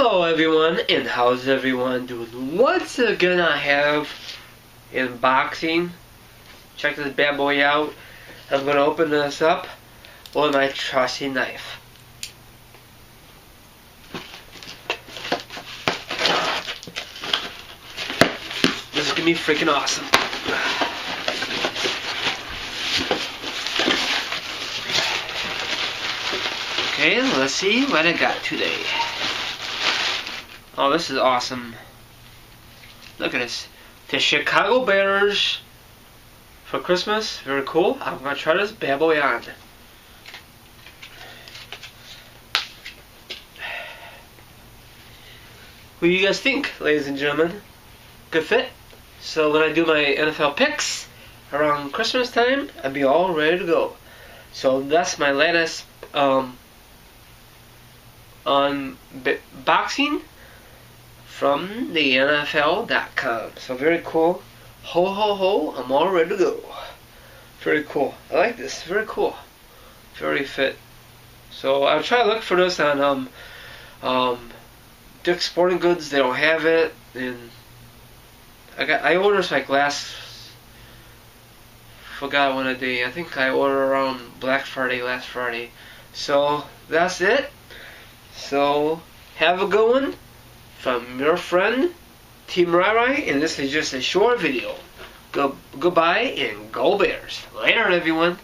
Hello everyone, and how's everyone doing? Once again I have unboxing. Check this bad boy out. I'm going to open this up with my trusty knife. This is going to be freaking awesome. Okay, let's see what I got today. Oh, this is awesome. Look at this. The Chicago Bears for Christmas. Very cool. I'm going to try this bad boy on. What do you guys think, ladies and gentlemen? Good fit? So when I do my NFL picks around Christmas time, I'll be all ready to go. So that's my latest unboxing from the NFL.com. So very cool. Ho ho ho, I'm all ready to go. Very cool. I like this. Very cool. Very fit. So I'll try to look for this on Dick's Sporting Goods. They don't have it, and I ordered this like forgot when a day. I think I ordered around Black Friday last Friday. So that's it. So have a good one. From your friend, Team Rai, and this is just a short video. Goodbye and go Bears. Later, everyone.